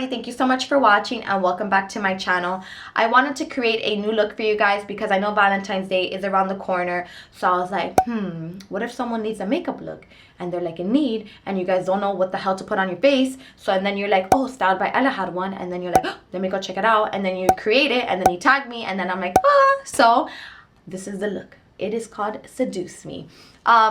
everybody, thank you so much for watching and welcome back to my channel. I wanted to create a new look for you guys because I know Valentine's Day is around the corner. So I was like, what if someone needs a makeup look and they're like in need and you guys don't know what the hell to put on your face? So and then you're like, oh, Styled by Ella had one, and then you're like, oh, let me go check it out, and then you create it and then you tag me and then I'm like, so this is the look. It is called Seduce Me.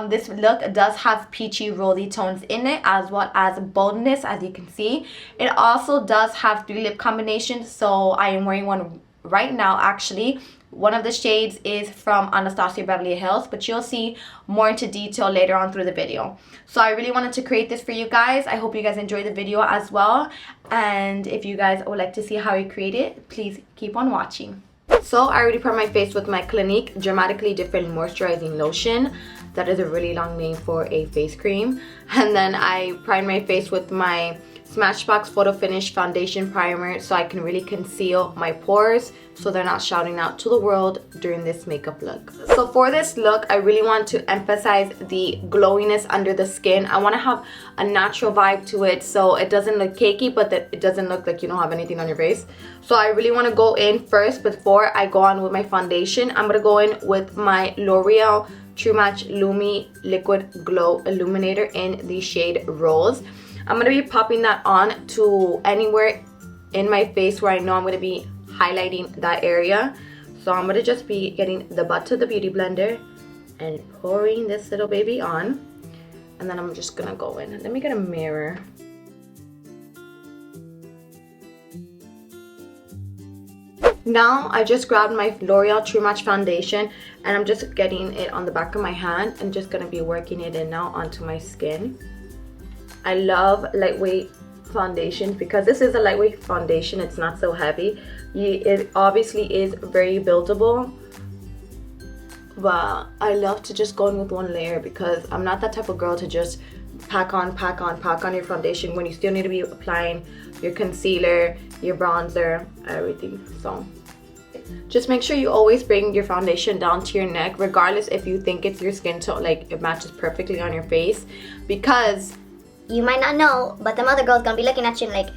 This look does have peachy rosy tones in it as well as boldness, as you can see. It also does have 3 lip combinations, so I am wearing one right now actually. One of the shades is from Anastasia Beverly Hills, but you'll see more into detail later on through the video. So I really wanted to create this for you guys. I hope you guys enjoy the video as well, and if you guys would like to see how I create it, please keep on watching. So I already primed my face with my Clinique Dramatically Different Moisturizing Lotion. That is a really long name for a face cream. And then I primed my face with my Smashbox Photo Finish Foundation Primer so I can really conceal my pores so they're not shouting out to the world during this makeup look. So for this look, I really want to emphasize the glowiness under the skin. I want to have a natural vibe to it so it doesn't look cakey, but that it doesn't look like you don't have anything on your face. So I really want to go in first before I go on with my foundation. I'm going to go in with my L'Oreal True Match Lumi Liquid Glow Illuminator in the shade Rose. I'm going to be popping that on to anywhere in my face where I know I'm going to be highlighting that area. So I'm going to just be getting the butt of the beauty blender and pouring this little baby on. And then I'm just going to go in. Let me get a mirror. Now I just grabbed my L'Oreal True Match foundation and I'm just getting it on the back of my hand and just going to be working it in now onto my skin. I love lightweight foundations because this is a lightweight foundation. It's not so heavy. It obviously is very buildable, but I love to just go in with one layer because I'm not that type of girl to just pack on your foundation when you still need to be applying your concealer, your bronzer, everything. So just make sure you always bring your foundation down to your neck, regardless if you think it's your skin tone, like it matches perfectly on your face, because you might not know, but the other girl's gonna be looking at you and like,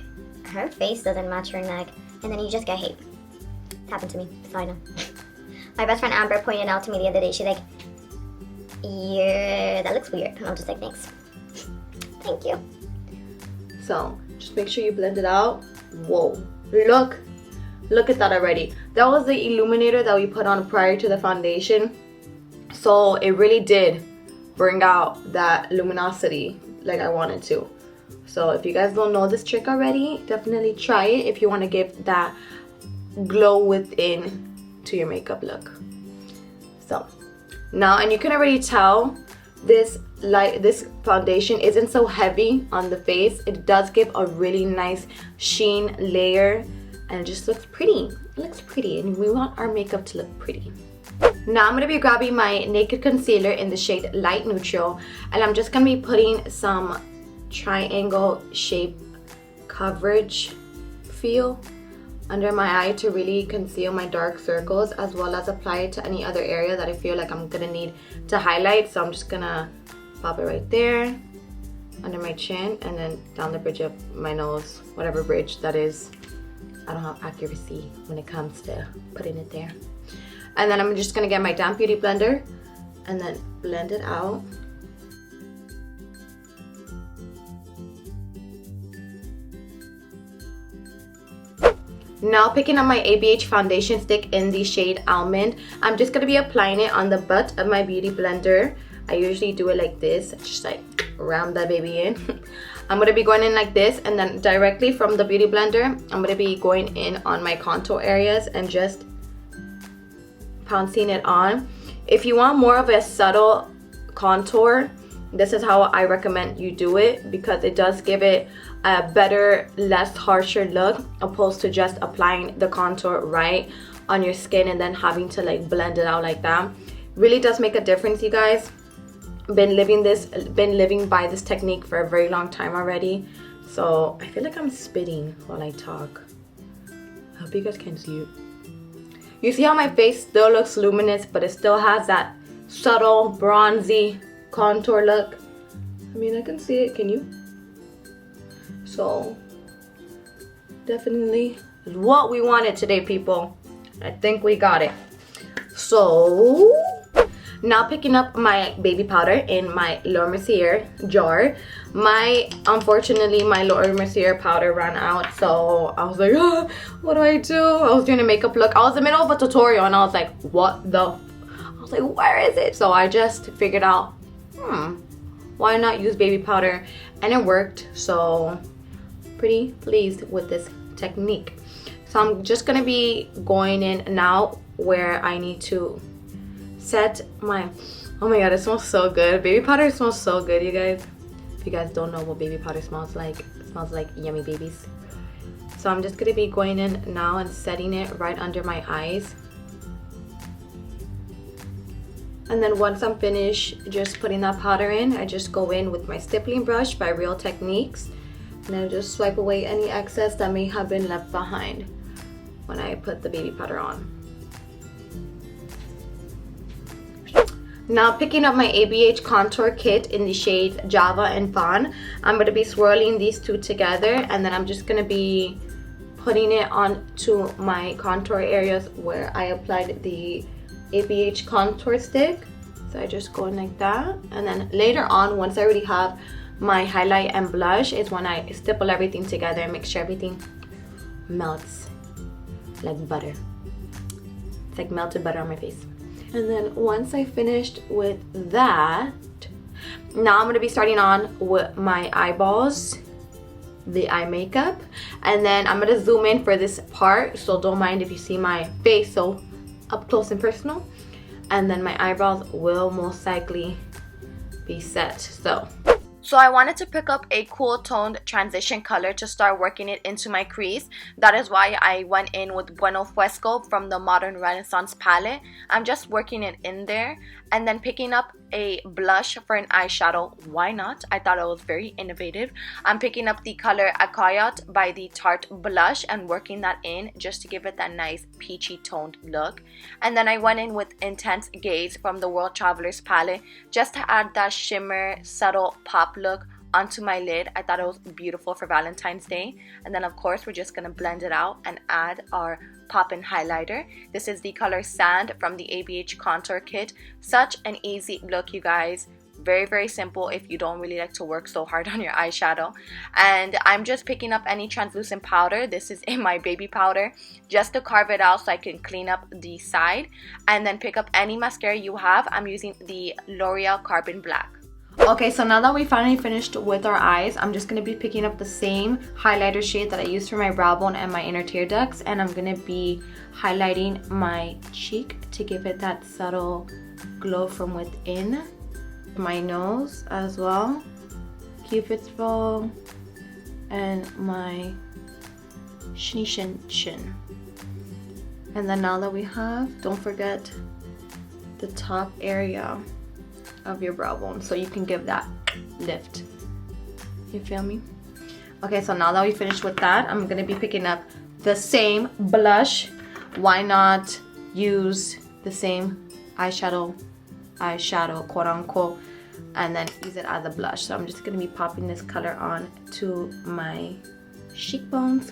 her face doesn't match her neck, and then you just get hate. It happened to me, so I know. My best friend Amber pointed out to me the other day, she's like, yeah, that looks weird. And I'm just like, thanks. Thank you. So just make sure you blend it out. Whoa, look at that already. That was the illuminator that we put on prior to the foundation, so it really did bring out that luminosity like I wanted to. So if you guys don't know this trick already, definitely try it if you want to give that glow within to your makeup look. So now, and you can already tell this foundation isn't so heavy on the face. It does give a really nice sheen layer and it just looks pretty. It looks pretty, and we want our makeup to look pretty. Now I'm going to be grabbing my Naked Concealer in the shade Light Neutral, and I'm just going to be putting some triangle shape coverage feel under my eye to really conceal my dark circles, as well as apply it to any other area that I feel like I'm going to need to highlight. So I'm just going to pop it right there under my chin and then down the bridge of my nose, whatever bridge that is. I don't have accuracy when it comes to putting it there. And then I'm just going to get my damp beauty blender and then blend it out. Now picking up my ABH foundation stick in the shade Almond, I'm just going to be applying it on the butt of my beauty blender. I usually do it like this, just like ram that baby in. I'm going to be going in like this, and then directly from the beauty blender, I'm going to be going in on my contour areas and just pouncing it on. If you want more of a subtle contour, this is how I recommend you do it, because it does give it a better, less harsher look, opposed to just applying the contour right on your skin and then having to like blend it out like that. Really does make a difference, you guys. Been living by this technique for a very long time already, so I feel like I'm spitting while I talk. I hope you guys can see it. You see how my face still looks luminous, but it still has that subtle bronzy contour look? I mean, I can see it, can you? So definitely is what we wanted today, people. I think we got it. So now picking up my baby powder in my Laura Mercier jar. Unfortunately, my Laura Mercier powder ran out, so I was like, oh, what do I do? I was doing a makeup look. I was in the middle of a tutorial and I was like, what the? I was like, where is it? So I just figured out, why not use baby powder? And it worked, so pretty pleased with this technique. So I'm just gonna be going in now where I need to set my, oh my god, it smells so good. Baby powder smells so good, you guys. If you guys don't know what baby powder smells like, it smells like yummy babies. So I'm just gonna be going in now and setting it right under my eyes. And then once I'm finished just putting that powder in, I just go in with my stippling brush by Real Techniques, and I just swipe away any excess that may have been left behind when I put the baby powder on. Now picking up my ABH contour kit in the shades Java and Fawn, I'm going to be swirling these two together, and then I'm just going to be putting it onto my contour areas where I applied the ABH contour stick. So I just go in like that, and then later on, once I already have my highlight and blush, is when I stipple everything together and make sure everything melts like butter. It's like melted butter on my face. And then once I finished with that, now I'm going to be starting on with my eyeballs, the eye makeup, and then I'm going to zoom in for this part, so don't mind if you see my face so up close and personal. And then my eyebrows will most likely be set. So I wanted to pick up a cool toned transition color to start working it into my crease. That is why I went in with Bueno Fresco from the Modern Renaissance palette. I'm just working it in there, and then picking up a blush for an eyeshadow. Why not? I thought it was very innovative. I'm picking up the color Acayat by the Tarte blush and working that in just to give it that nice peachy toned look. And then I went in with Intense Gaze from the World Travelers palette just to add that shimmer, subtle pop look onto my lid. I thought it was beautiful for Valentine's Day. And then of course we're just gonna blend it out and add our pop-in highlighter. This is the color Sand from the ABH contour kit. Such an easy look, you guys. Very, very simple if you don't really like to work so hard on your eyeshadow. And I'm just picking up any translucent powder. This is in my baby powder, just to carve it out so I can clean up the side. And then pick up any mascara you have. I'm using the L'Oreal Carbon Black. Okay, so now that we finally finished with our eyes, I'm just going to be picking up the same highlighter shade that I used for my brow bone and my inner tear ducts, and I'm going to be highlighting my cheek to give it that subtle glow from within. My nose as well, Cupid's bow, and my chin. And then now that we have, don't forget the top area of your brow bone, so you can give that lift. You feel me? Okay, so now that we finished with that, I'm gonna be picking up the same blush. Why not use the same eyeshadow, quote unquote, and then use it as a blush. So I'm just gonna be popping this color on to my cheekbones.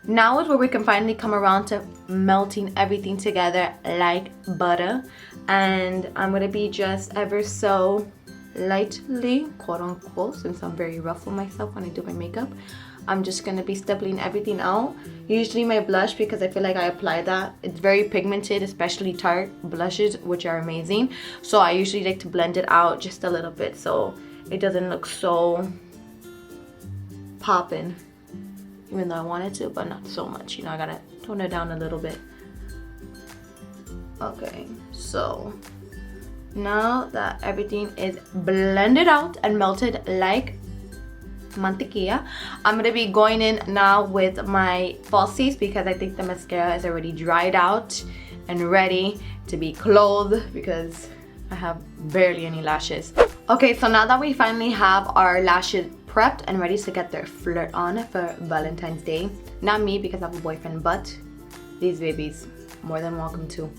Now is where we can finally come around to melting everything together like butter. And I'm going to be just ever so lightly, quote unquote, since I'm very rough with myself when I do my makeup, I'm just going to be stippling everything out. Usually my blush, because I feel like I apply that, it's very pigmented, especially Tarte blushes, which are amazing. So I usually like to blend it out just a little bit so it doesn't look so poppin'. Even though I wanted to, but not so much. You know, I gotta tone it down a little bit. Okay, so now that everything is blended out and melted like mantequilla, I'm gonna be going in now with my falsies because I think the mascara is already dried out and ready to be clothed because I have barely any lashes. Okay, so now that we finally have our lashes prepped and ready to get their flirt on for Valentine's Day. Not me because I have a boyfriend, but these babies. more than welcome to.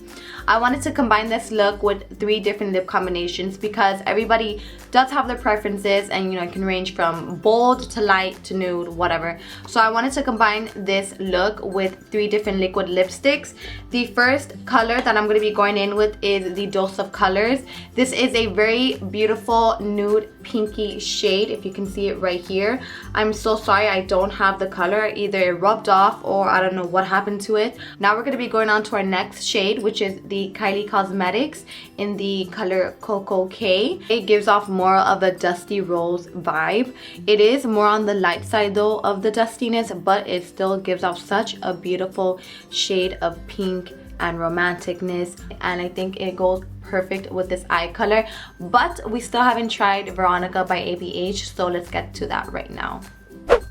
I wanted to combine this look with 3 different lip combinations because everybody does have their preferences, and you know, it can range from bold to light to nude, whatever. So I wanted to combine this look with 3 different liquid lipsticks. The first color that I'm going to be going in with is the Dose of Colors. This is a very beautiful nude pinky shade, if you can see it right here. I'm so sorry I don't have the color, either it rubbed off or I don't know what happened to it. Now we're going to be going on to our next shade, which is the Kylie Cosmetics in the color Cocoa K. It gives off more of a dusty rose vibe. It is more on the light side though of the dustiness, but it still gives off such a beautiful shade of pink and romanticness, and I think it goes perfect with this eye color. But we still haven't tried Veronica by ABH, so let's get to that right now.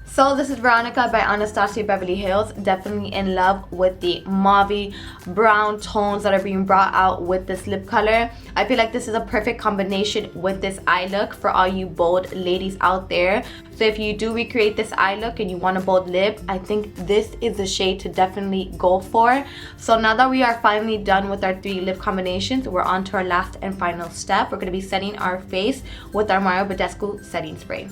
So this is Veronica by Anastasia Beverly Hills. Definitely in love with the mauve brown tones that are being brought out with this lip color. I feel like this is a perfect combination with this eye look for all you bold ladies out there. So if you do recreate this eye look and you want a bold lip, I think this is the shade to definitely go for. So now that we are finally done with our 3 lip combinations, we're on to our last and final step. We're going to be setting our face with our Mario Badescu setting spray.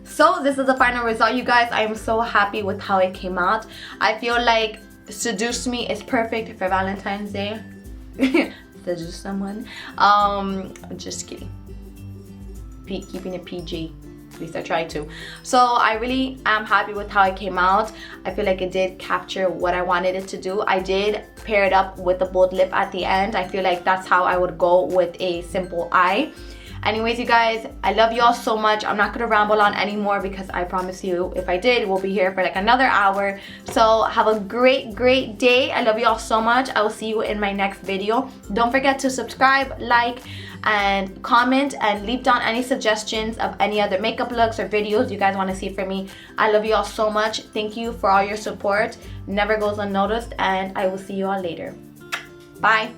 So this is the final result, you guys. I am so happy with how it came out. I feel like Seduce Me is perfect for Valentine's Day. Seduce someone. Just kidding. Keeping it PG. At least I tried to. So I really am happy with how it came out. I feel like it did capture what I wanted it to do. I did pair it up with the bold lip at the end. I feel like that's how I would go with a simple eye. Anyways, you guys, I love you all so much. I'm not gonna ramble on anymore because I promise you, if I did, we'll be here for like another hour. So have a great day. I love you all so much. I will see you in my next video. Don't forget to subscribe, like, and comment, and leave down any suggestions of any other makeup looks or videos you guys want to see from me. I love you all so much. Thank you for all your support. Never goes unnoticed, and I will see you all later. Bye.